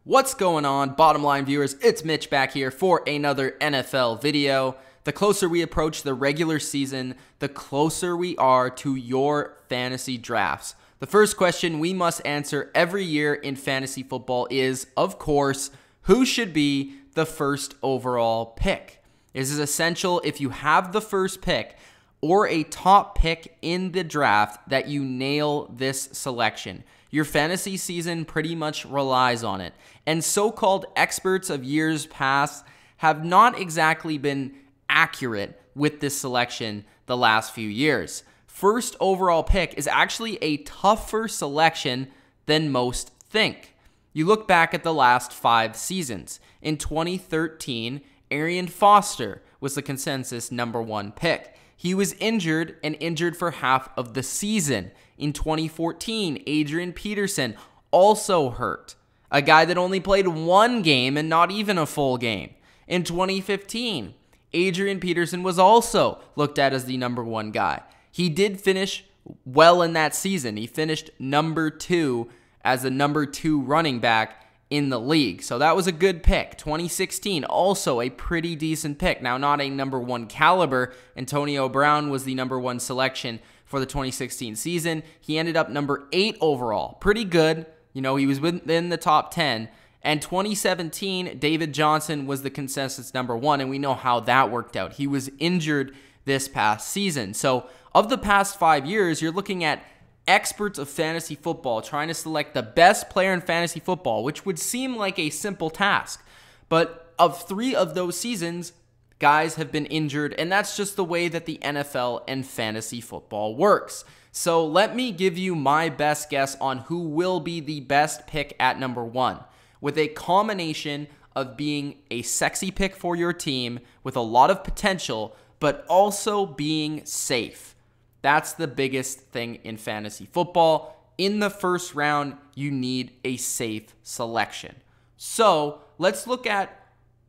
What's going on, bottom line viewers? It's Mitch back here for another NFL video. The closer we approach the regular season, the closer we are to your fantasy drafts. The first question we must answer every year in fantasy football is, of course, who should be the first overall pick? This is essential if you have the first pick or a top pick in the draft that you nail this selection. Your fantasy season pretty much relies on it. And so-called experts of years past have not exactly been accurate with this selection the last few years. First overall pick is actually a tougher selection than most think. You look back at the last 5 seasons. In 2013, Arian Foster was the consensus #1 pick. He was injured and injured for half of the season. In 2014, Adrian Peterson also hurt. A guy that only played 1 game and not even a full game. In 2015, Adrian Peterson was also looked at as the #1 guy. He did finish well in that season. He finished #2 as the #2 running back in the league. So that was a good pick. 2016, also a pretty decent pick. Now, not a #1 caliber. Antonio Brown was the #1 selection for the 2016 season. He ended up #8 overall. Pretty good. You know, he was within the top 10. And 2017, David Johnson was the consensus #1, and we know how that worked out. He was injured this past season. So of the past 5 years, you're looking at experts of fantasy football trying to select the best player in fantasy football, which would seem like a simple task. But of 3 of those seasons, guys have been injured, and that's just the way that the NFL and fantasy football works. So let me give you my best guess on who will be the best pick at #1, with a combination of being a sexy pick for your team with a lot of potential, but also being safe. That's the biggest thing in fantasy football. In the first round, you need a safe selection. So let's look at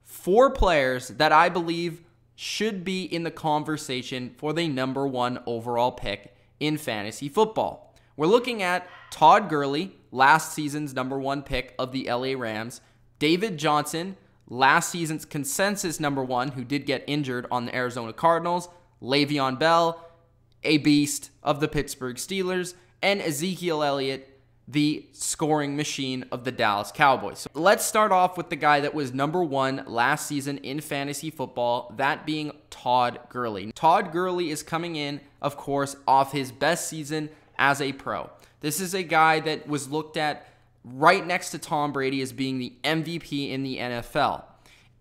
4 players that I believe should be in the conversation for the #1 overall pick in fantasy football. We're looking at Todd Gurley, last season's #1 pick of the LA Rams. David Johnson, last season's consensus #1, who did get injured on the Arizona Cardinals. Le'Veon Bell, a beast of the Pittsburgh Steelers, and Ezekiel Elliott, the scoring machine of the Dallas Cowboys. So let's start off with the guy that was #1 last season in fantasy football, that being Todd Gurley. Todd Gurley is coming in, of course, off his best season as a pro. This is a guy that was looked at right next to Tom Brady as being the MVP in the NFL.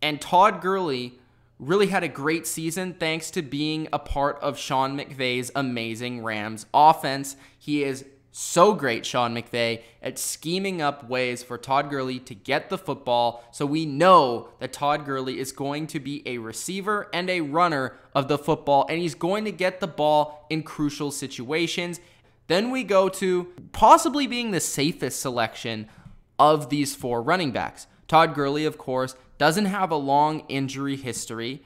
And Todd Gurley really had a great season thanks to being a part of Sean McVay's amazing Rams offense. He is so great, Sean McVay, at scheming up ways for Todd Gurley to get the football. So we know that Todd Gurley is going to be a receiver and a runner of the football, and he's going to get the ball in crucial situations. Then we go to possibly being the safest selection of these 4 running backs. Todd Gurley, of course, doesn't have a long injury history.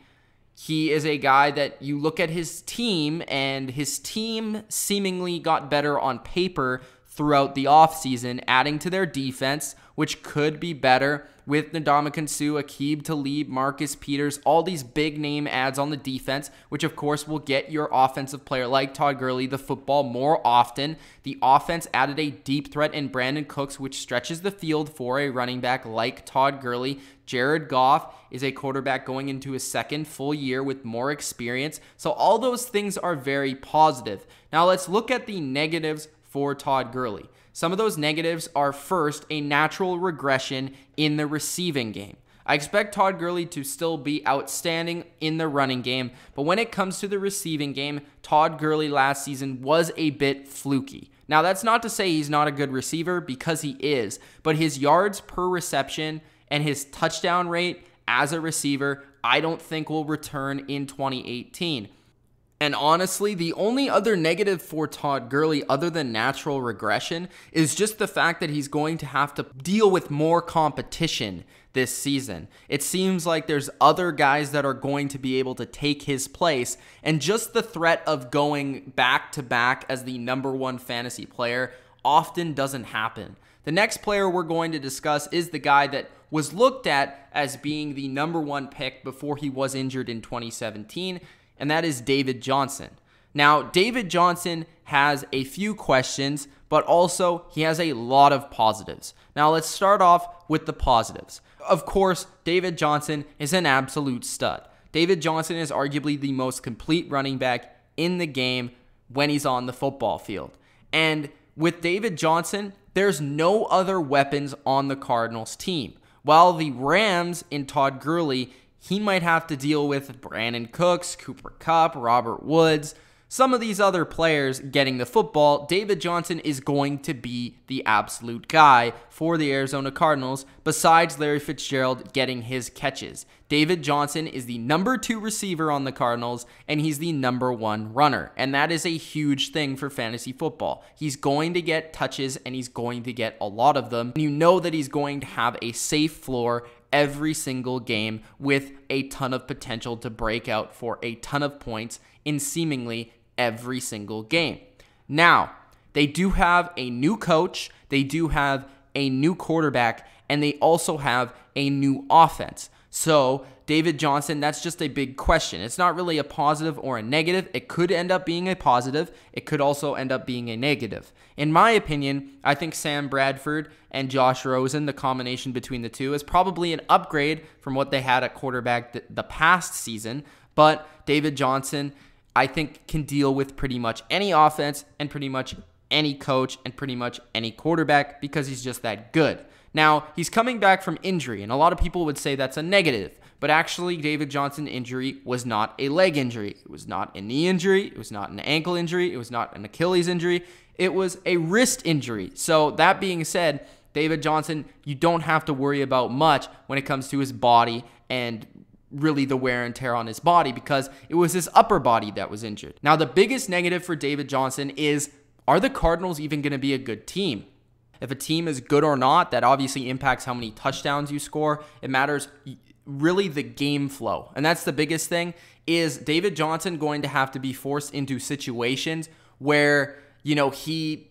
He is a guy that you look at his team, and his team seemingly got better on paper throughout the offseason, adding to their defense, which could be better with Ndamukong Suh, Aqib Talib, Marcus Peters, all these big name adds on the defense, which of course will get your offensive player like Todd Gurley the football more often. The offense added a deep threat in Brandon Cooks, which stretches the field for a running back like Todd Gurley. Jared Goff is a quarterback going into his 2nd full year with more experience. So all those things are very positive. Now let's look at the negatives for Todd Gurley. Some of those negatives are, first, a natural regression in the receiving game. I expect Todd Gurley to still be outstanding in the running game, but when it comes to the receiving game, Todd Gurley last season was a bit fluky. Now, that's not to say he's not a good receiver, because he is, but his yards per reception and his touchdown rate as a receiver, I don't think will return in 2018. And honestly, the only other negative for Todd Gurley other than natural regression is just the fact that he's going to have to deal with more competition this season. It seems like there's other guys that are going to be able to take his place, and just the threat of going back to back as the #1 fantasy player often doesn't happen. The next player we're going to discuss is the guy that was looked at as being the number 1 pick before he was injured in 2017, and that is David Johnson. Now, David Johnson has a few questions, but also he has a lot of positives. Now, let's start off with the positives. Of course, David Johnson is an absolute stud. David Johnson is arguably the most complete running back in the game when he's on the football field. And with David Johnson, there's no other weapons on the Cardinals team. While the Rams in Todd Gurley, he might have to deal with Brandon Cooks, Cooper Kupp, Robert Woods, some of these other players getting the football. David Johnson is going to be the absolute guy for the Arizona Cardinals, besides Larry Fitzgerald getting his catches. David Johnson is the number 2 receiver on the Cardinals, and he's the number 1 runner. And that is a huge thing for fantasy football. He's going to get touches, and he's going to get a lot of them. And you know that he's going to have a safe floor every single game with a ton of potential to break out for a ton of points in seemingly every single game. Now, they do have a new coach, they do have a new quarterback, and they also have a new offense. So, David Johnson, that's just a big question. It's not really a positive or a negative. It could end up being a positive. It could also end up being a negative. In my opinion, I think Sam Bradford and Josh Rosen, the combination between the two, is probably an upgrade from what they had at quarterback the past season. But David Johnson, I think, can deal with pretty much any offense and pretty much any coach and pretty much any quarterback because he's just that good. Now, he's coming back from injury, and a lot of people would say that's a negative. But actually, David Johnson's injury was not a leg injury. It was not a knee injury. It was not an ankle injury. It was not an Achilles injury. It was a wrist injury. So that being said, David Johnson, you don't have to worry about much when it comes to his body and really the wear and tear on his body because it was his upper body that was injured. Now, the biggest negative for David Johnson is, are the Cardinals even going to be a good team? If a team is good or not, that obviously impacts how many touchdowns you score. It matters really the game flow. And that's the biggest thing, is David Johnson going to have to be forced into situations where, you know, he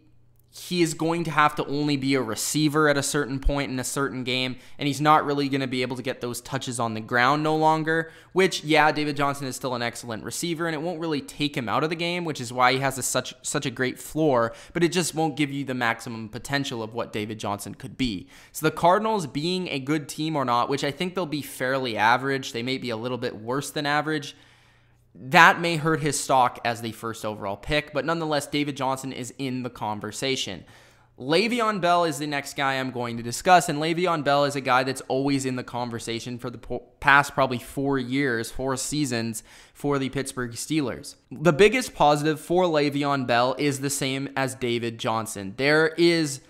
is going to have to only be a receiver at a certain point in a certain game, and he's not really going to be able to get those touches on the ground no longer, which, yeah, David Johnson is still an excellent receiver, and it won't really take him out of the game, which is why he has such a great floor, but it just won't give you the maximum potential of what David Johnson could be. So the Cardinals being a good team or not, which I think they'll be fairly average, they may be a little bit worse than average, that may hurt his stock as the first overall pick, but nonetheless, David Johnson is in the conversation. Le'Veon Bell is the next guy I'm going to discuss, and Le'Veon Bell is a guy that's always in the conversation for the past probably 4 seasons for the Pittsburgh Steelers. The biggest positive for Le'Veon Bell is the same as David Johnson. There is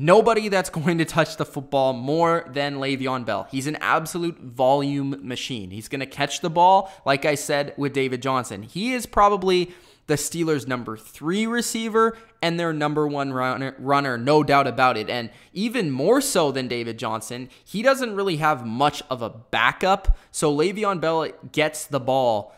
nobody that's going to touch the football more than Le'Veon Bell. He's an absolute volume machine. He's going to catch the ball, like I said with David Johnson. He is probably the Steelers' number 3 receiver and their number 1 runner, no doubt about it. And even more so than David Johnson, he doesn't really have much of a backup. So Le'Veon Bell gets the ball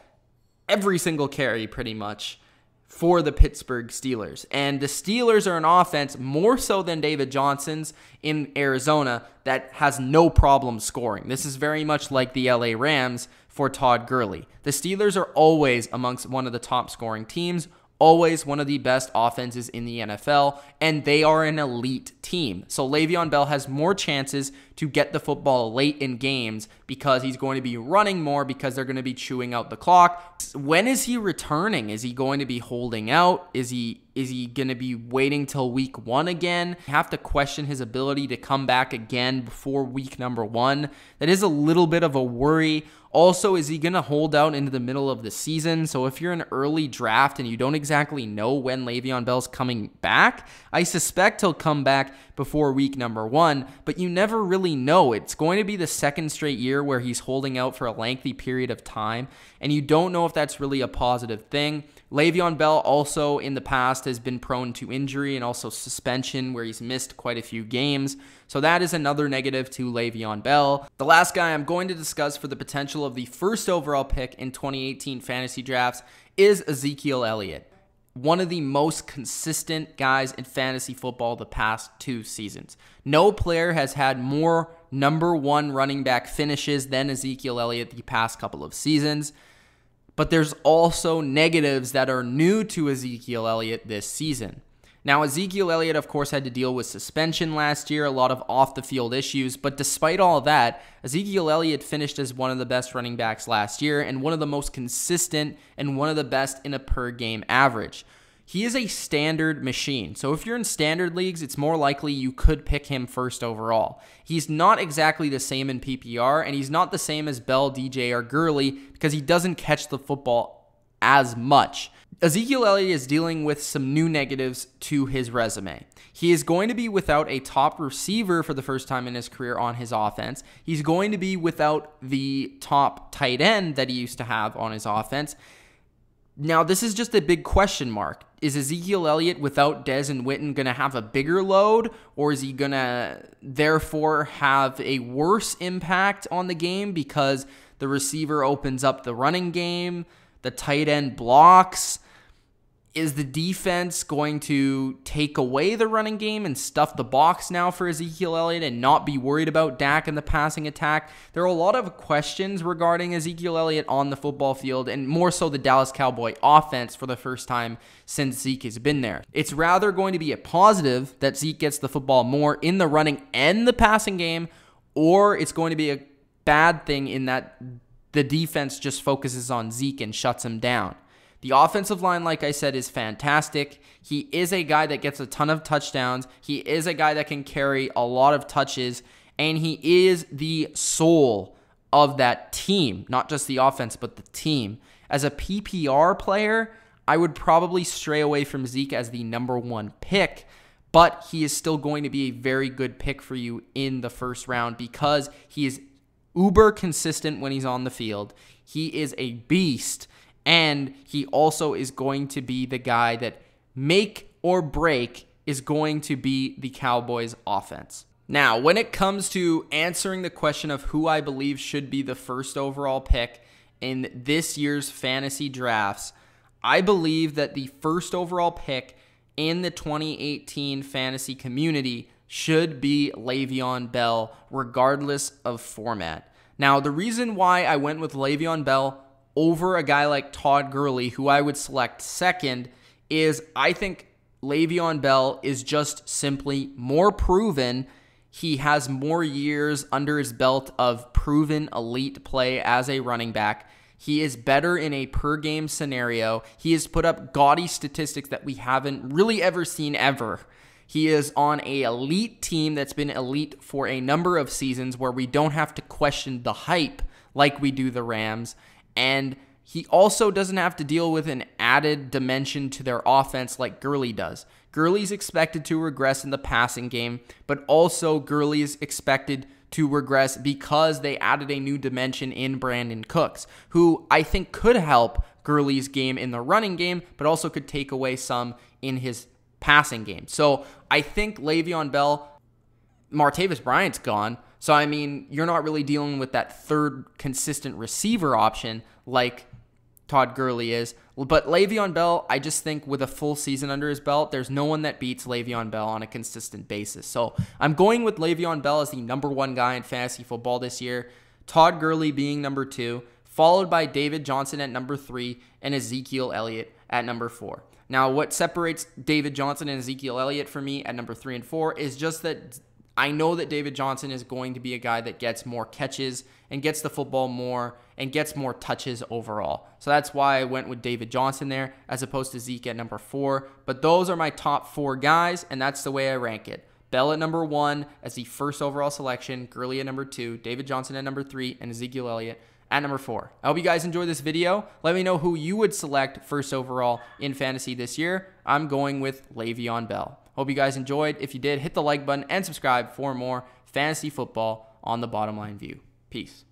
every single carry pretty much for the Pittsburgh Steelers. And the Steelers are an offense, more so than David Johnson's in Arizona, that has no problem scoring. This is very much like the LA Rams for Todd Gurley. The Steelers are always amongst one of the top scoring teams, always one of the best offenses in the NFL, and they are an elite team. So Le'Veon Bell has more chances to get the football late in games because he's going to be running more because they're going to be chewing out the clock. When is he returning? Is he going to be holding out? Is he going to be waiting till week 1 again? You have to question his ability to come back again before week number 1. That is a little bit of a worry. Also, is he going to hold out into the middle of the season? So if you're an early draft and you don't exactly know when Le'Veon Bell's coming back, I suspect he'll come back before week number 1, but you never really know. It's going to be the second straight year where he's holding out for a lengthy period of time, and you don't know if that's really a positive thing. Le'Veon Bell also in the past has been prone to injury and also suspension where he's missed quite a few games. So that is another negative to Le'Veon Bell. The last guy I'm going to discuss for the potential of the first overall pick in 2018 fantasy drafts is Ezekiel Elliott. one of the most consistent guys in fantasy football the past 2 seasons. No player has had more number 1 running back finishes than Ezekiel Elliott the past couple of seasons. But there's also negatives that are new to Ezekiel Elliott this season. Now, Ezekiel Elliott, of course, had to deal with suspension last year, a lot of off-the-field issues, but despite all that, Ezekiel Elliott finished as one of the best running backs last year and one of the most consistent and one of the best in a per-game average. He is a standard machine, so if you're in standard leagues, it's more likely you could pick him first overall. He's not exactly the same in PPR, and he's not the same as Bell, DJ, or Gurley because he doesn't catch the football as much. Ezekiel Elliott is dealing with some new negatives to his resume. He is going to be without a top receiver for the first time in his career on his offense. He's going to be without the top tight end that he used to have on his offense. Now, this is just a big question mark. Is Ezekiel Elliott without Dez and Witten going to have a bigger load, or is he going to therefore have a worse impact on the game because the receiver opens up the running game, the tight end blocks? Is the defense going to take away the running game and stuff the box now for Ezekiel Elliott and not be worried about Dak and the passing attack? There are a lot of questions regarding Ezekiel Elliott on the football field, and more so the Dallas Cowboy offense for the first time since Zeke has been there. It's rather going to be a positive that Zeke gets the football more in the running and the passing game, or it's going to be a bad thing in that the defense just focuses on Zeke and shuts him down. The offensive line, like I said, is fantastic. He is a guy that gets a ton of touchdowns. He is a guy that can carry a lot of touches, and he is the soul of that team, not just the offense, but the team. As a PPR player, I would probably stray away from Zeke as the number 1 pick, but he is still going to be a very good pick for you in the first round because he is uber consistent when he's on the field. He is a beast. And he also is going to be the guy that make or break is going to be the Cowboys offense. Now, when it comes to answering the question of who I believe should be the first overall pick in this year's fantasy drafts, I believe that the first overall pick in the 2018 fantasy community should be Le'Veon Bell, regardless of format. Now, the reason why I went with Le'Veon Bell over a guy like Todd Gurley, who I would select second, is I think Le'Veon Bell is just simply more proven. He has more years under his belt of proven elite play as a running back. He is better in a per-game scenario. He has put up gaudy statistics that we haven't really ever seen ever. He is on an elite team that's been elite for a number of seasons where we don't have to question the hype like we do the Rams. And he also doesn't have to deal with an added dimension to their offense like Gurley does. Gurley's expected to regress in the passing game, but also Gurley is expected to regress because they added a new dimension in Brandon Cooks, who I think could help Gurley's game in the running game, but also could take away some in his passing game. So I think Le'Veon Bell, Martavis Bryant's gone. So, I mean, you're not really dealing with that third consistent receiver option like Todd Gurley is. But Le'Veon Bell, I just think with a full season under his belt, there's no one that beats Le'Veon Bell on a consistent basis. So, I'm going with Le'Veon Bell as the number 1 guy in fantasy football this year. Todd Gurley being number 2, followed by David Johnson at number 3 and Ezekiel Elliott at number 4. Now, what separates David Johnson and Ezekiel Elliott for me at number 3 and 4 is just that I know that David Johnson is going to be a guy that gets more catches and gets the football more and gets more touches overall. So that's why I went with David Johnson there as opposed to Zeke at number 4. But those are my top 4 guys, and that's the way I rank it. Bell at number 1 as the first overall selection, Gurley at number 2, David Johnson at number 3, and Ezekiel Elliott at number 4. I hope you guys enjoyed this video. Let me know who you would select first overall in fantasy this year. I'm going with Le'Veon Bell. Hope you guys enjoyed. If you did, hit the like button and subscribe for more fantasy football on the Bottom Line View. Peace.